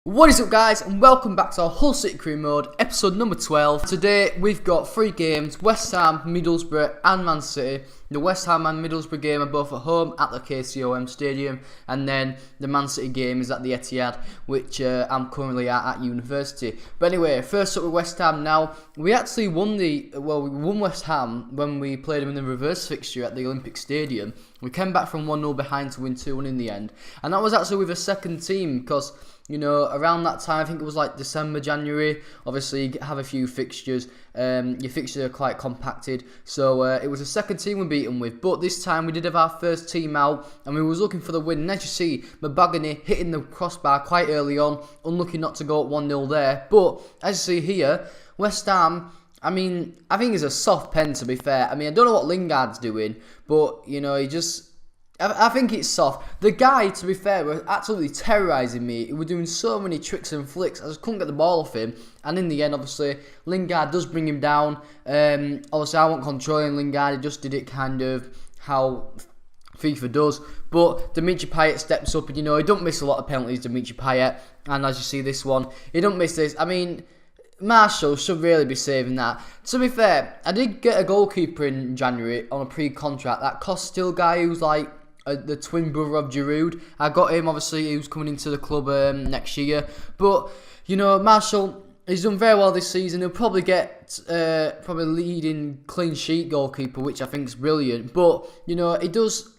What is up, guys, and welcome back to our Hull City Crew Mode, episode number 12. Today we've got 3 games: West Ham, Middlesbrough and Man City. The West Ham and Middlesbrough game are both at home at the KCOM Stadium, and then the Man City game is at the Etihad, which I'm currently at university. But anyway, first up with West Ham now. We actually won we won West Ham when we played them in the reverse fixture at the Olympic Stadium. We came back from 1-0 behind to win 2-1 in the end, and that was actually with a second team because, you know, around that time, I think it was like December, January, obviously you have a few fixtures, your fixtures are quite compacted, so it was a second team we beat them with, but this time we did have our first team out, and we was looking for the win, and as you see, Mabagany hitting the crossbar quite early on, unlucky not to go up 1-0 there, but as you see here, West Ham, I mean, I think it's a soft pen, to be fair. I mean, I don't know what Lingard's doing, but, you know, I think it's soft. The guy, to be fair, was absolutely terrorising me. He was doing so many tricks and flicks. I just couldn't get the ball off him. And in the end, obviously, Lingard does bring him down. Obviously, I wasn't controlling Lingard. He just did it kind of how FIFA does. But Dimitri Payet steps up. And, you know, he don't miss a lot of penalties, Dimitri Payet. And as you see this one, he don't miss this. I mean, Marshall should really be saving that. To be fair, I did get a goalkeeper in January on a pre-contract. That Costil guy who's like the twin brother of Giroud. I got him, obviously, he was coming into the club next year. But, you know, Marshall, he's done very well this season. He'll probably get leading clean sheet goalkeeper, which I think is brilliant. But, you know, he does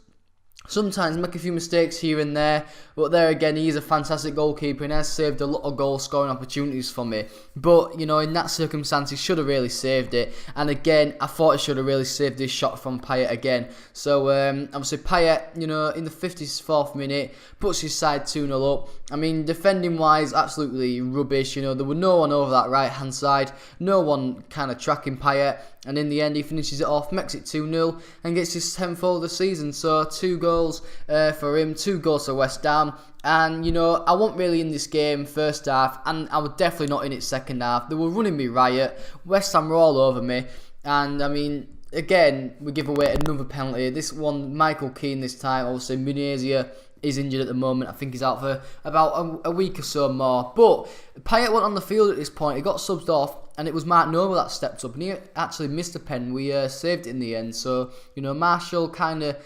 sometimes make a few mistakes here and there, but there again, he is a fantastic goalkeeper and has saved a lot of goal scoring opportunities for me. But, you know, in that circumstance, he should have really saved it. And again, I thought he should have really saved this shot from Payet again. So, obviously, Payet, you know, in the 54th minute, puts his side 2-0 up. I mean, defending-wise, absolutely rubbish. You know, there was no one over that right-hand side. No one kind of tracking Payet. And in the end, he finishes it off, makes it 2-0, and gets his 10th goal of the season. So 2 goals for him, 2 goals for West Ham. And, you know, I wasn't really in this game first half, and I was definitely not in it second half. They were running me riot. West Ham were all over me. And, I mean, again, we give away another penalty. This one, Michael Keane this time. Obviously, Munezia is injured at the moment. I think he's out for about a week or so more. But Payet went on the field at this point. He got subbed off, and it was Mark Noble that stepped up, and he actually missed a pen. We saved it in the end. So, you know, Marshall kind of,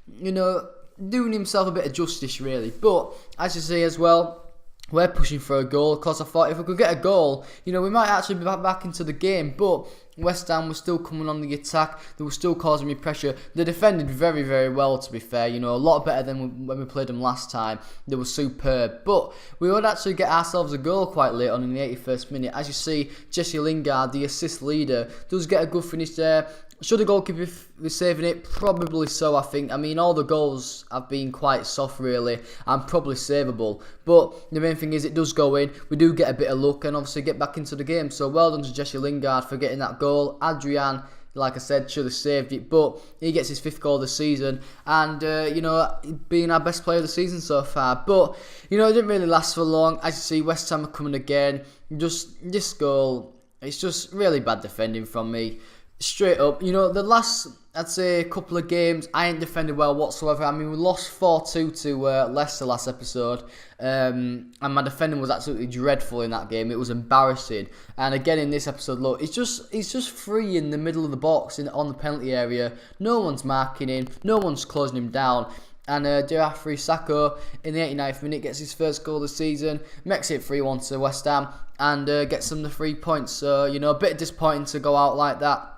you know, doing himself a bit of justice, really. But, as you see as well, we're pushing for a goal, because I thought if we could get a goal, you know, we might actually be back into the game. But West Ham was still coming on the attack. They were still causing me pressure. They defended very, very well, to be fair. You know, a lot better than when we played them last time. They were superb. But we would actually get ourselves a goal quite late on in the 81st minute. As you see, Jesse Lingard, the assist leader, does get a good finish there. Should the goalkeeper be saving it? Probably so, I think. I mean, all the goals have been quite soft, really, and probably savable. But the main thing is it does go in. We do get a bit of luck and obviously get back into the game. So well done to Jesse Lingard for getting that goal. Adrian, like I said, should have saved it, but he gets his 5th goal of the season, and, you know, being our best player of the season so far. But, you know, it didn't really last for long. As you see, West Ham are coming again. Just this goal, it's just really bad defending from me. Straight up, you know, the last, I'd say, couple of games, I ain't defended well whatsoever. I mean, we lost 4-2 to Leicester last episode, and my defending was absolutely dreadful in that game. It was embarrassing. And again in this episode, look, he's just free in the middle of the box on the penalty area. No one's marking him. No one's closing him down. And Diafri Sacco in the 89th minute gets his 1st goal of the season, makes it 3-1 to West Ham, and gets them the 3 points. So, you know, a bit disappointing to go out like that.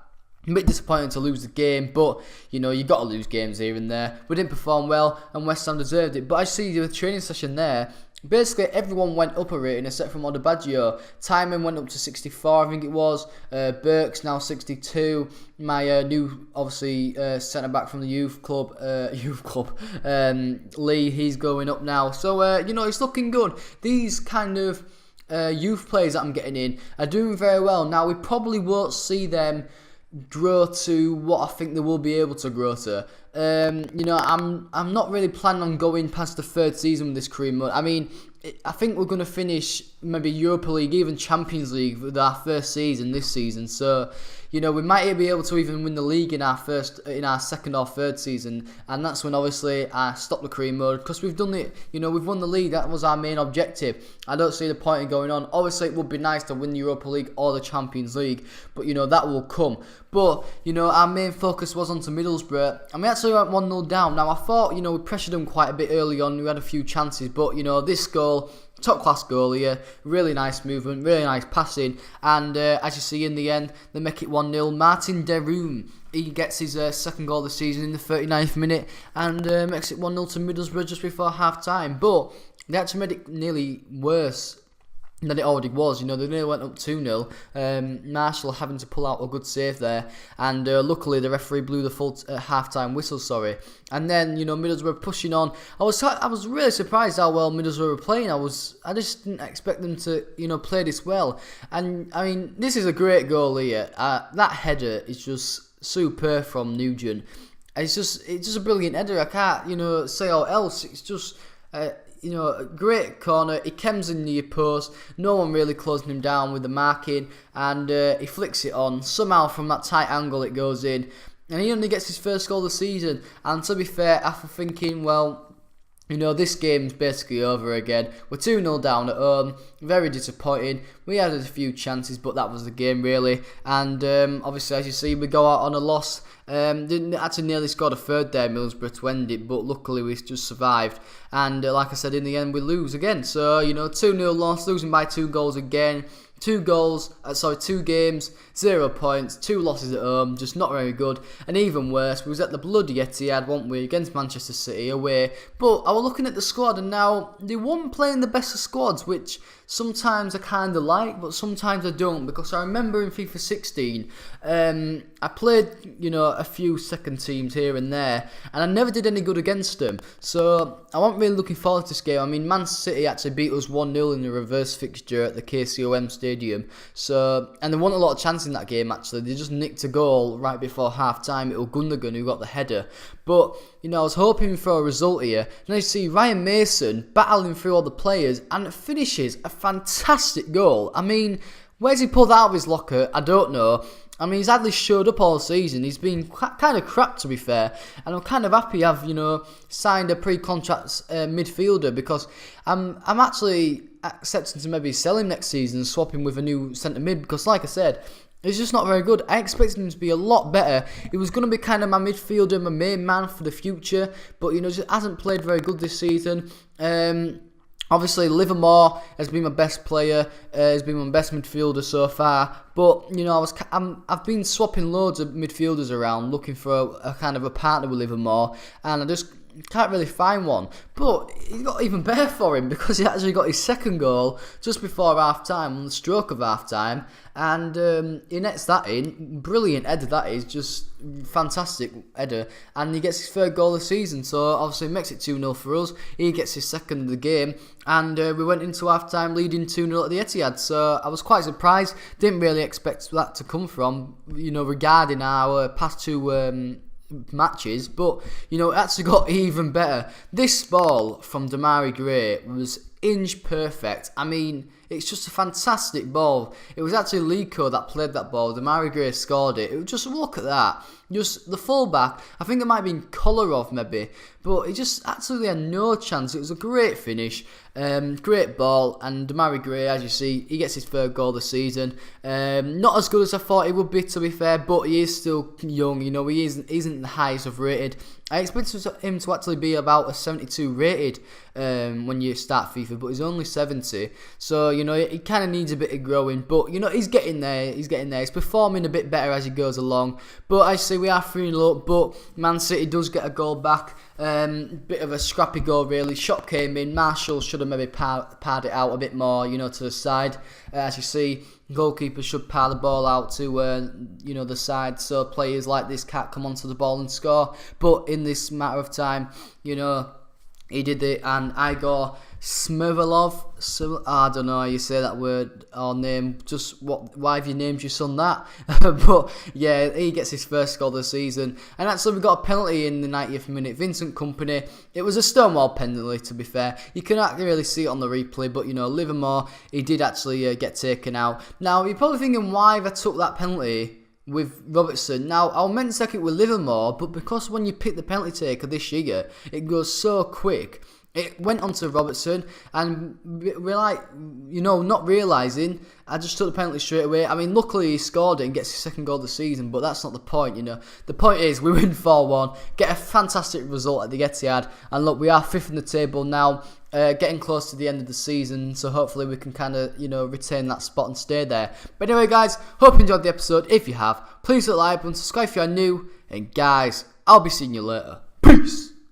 A bit disappointing to lose the game, but, you know, you got to lose games here and there. We didn't perform well, and West Ham deserved it. But I see the training session there, basically everyone went up a rating except from Odebaggio. Timon went up to 64, I think it was. Burke's now 62. My new, obviously, centre-back from the youth club, Lee, he's going up now. So, you know, it's looking good. These kind of youth players that I'm getting in are doing very well. Now, we probably won't see them grow to what I think they will be able to grow to. You know, I'm not really planning on going past the 3rd season with this crew mode. I mean, I think we're going to finish maybe Europa League, even Champions League with our 1st season this season. So, you know, we might be able to even win the league in our second or third season, and that's when obviously I stopped the career mode, because we've done it, you know, we've won the league. That was our main objective. I don't see the point in going on. Obviously it would be nice to win the Europa League or the Champions League, but you know, that will come. But you know, our main focus was onto Middlesbrough, and we actually went 1-0 down. Now I thought, you know, we pressured them quite a bit early on, we had a few chances, but you know, this goal, top class goal here, really nice movement, really nice passing, and as you see in the end, they make it 1-0. Martin Deroom, he gets his second goal of the season in the 39th minute, and makes it 1-0 to Middlesbrough just before half time. But they actually made it nearly worse than it already was. You know, they nearly went up 2-0. Marshall having to pull out a good save there, and luckily the referee blew the full half-time whistle. And then, you know, Middlesbrough pushing on. I was really surprised how well Middlesbrough were playing. I just didn't expect them to, you know, play this well. And I mean, this is a great goal here. That header is just superb from Nugent. It's just a brilliant header. I can't, you know, say all else. It's just you know, a great corner. He comes in near post. No one really closing him down with the marking, and he flicks it on. Somehow from that tight angle it goes in, and he only gets his first goal of the season. And to be fair, after thinking, well, you know, this game's basically over again. We're 2-0 down at home. Very disappointing. We had a few chances, but that was the game really. And obviously, as you see, we go out on a loss. Didn't actually nearly scored a third there, Middlesbrough, to end it, but luckily we just survived. And like I said, in the end we lose again. So, you know, 2-0 loss, losing by 2 goals again. 2 games, 0 points, 2 losses at home, just not very good. And even worse, we was at the bloody Etihad, weren't we, against Manchester City away. But I was looking at the squad, and now they weren't playing the best of squads, which sometimes I kind of like, but sometimes I don't, because I remember in FIFA 16, I played, you know, a few second teams here and there, and I never did any good against them. So I wasn't really looking forward to this game. I mean, Man City actually beat us 1-0 in the reverse fixture at the KCOM Stadium. So, and there wasn't a lot of chance in that game actually. They just nicked a goal right before half time. It was Gundogan who got the header. But, you know, I was hoping for a result here. And I see Ryan Mason battling through all the players and finishes a fantastic goal. I mean, where's he pulled out of his locker? I don't know. I mean, he's hardly showed up all season. He's been kind of crap, to be fair. And I'm kind of happy I've, you know, signed a pre-contract midfielder, because I'm actually accepting to maybe sell him next season and swap him with a new centre mid, because like I said, he's just not very good. I expected him to be a lot better. He was going to be kind of my midfielder, my main man for the future, but, you know, just hasn't played very good this season. Obviously, Livermore has been my best player, has been my best midfielder so far. But, you know, I've been swapping loads of midfielders around, looking for a kind of a partner with Livermore, and I just can't really find one. But it got even better for him, because he actually got his second goal just before half time, on the stroke of half time, and he nets that in. Brilliant header that is, just fantastic header, and he gets his third goal of the season. So obviously makes it 2-0 for us. He gets his second of the game, and we went into half time leading 2-0 at the Etihad. So I was quite surprised. Didn't really expect that to come from, you know, regarding our past 2 matches, but, you know, it actually got even better. This ball from Demarai Gray was inch perfect. I mean, it's just a fantastic ball. It was actually Lico that played that ball. Demarai Gray scored it. Just look at that. Just the fullback, I think it might have been Kolarov maybe, but he just absolutely had no chance. It was a great finish, great ball, and Demarai Gray, as you see, he gets his third goal of the season. Not as good as I thought he would be, to be fair, but he is still young. You know, he isn't the highest I've rated. I expected him to actually be about a 72 rated when you start FIFA, but he's only 70. So, you know, he kind of needs a bit of growing, but, you know, he's getting there. He's performing a bit better as he goes along. But I see we are 3-0 up, but Man City does get a goal back. Bit of a scrappy goal, really. Shot came in. Marshall should have maybe parred it out a bit more, you know, to the side. As you see, goalkeeper should par the ball out to, you know, the side, so players like this can't come onto the ball and score. But in this matter of time, you know, he did it, and Igor Smirvolov, I don't know how you say that word or name. Just why have you named your son that? But yeah, he gets his first goal of the season, and actually we got a penalty in the 90th minute. Vincent Kompany. It was a stonewall penalty, to be fair. You cannot really see it on the replay, but, you know, Livermore, he did actually get taken out. Now you're probably thinking, why have I took that penalty with Robertson. Now, I meant to take it with Livermore, but because when you pick the penalty taker this year, it goes so quick. It went on to Robertson, and we're like, not realising, I just took the penalty straight away. I mean, luckily he scored it and gets his second goal of the season, but that's not the point, The point is, we win 4-1, get a fantastic result at the Etihad, and look, we are 5th in the table now, getting close to the end of the season, so hopefully we can kind of, retain that spot and stay there. But anyway, guys, hope you enjoyed the episode. If you have, please hit the like button, subscribe if you are new, and guys, I'll be seeing you later.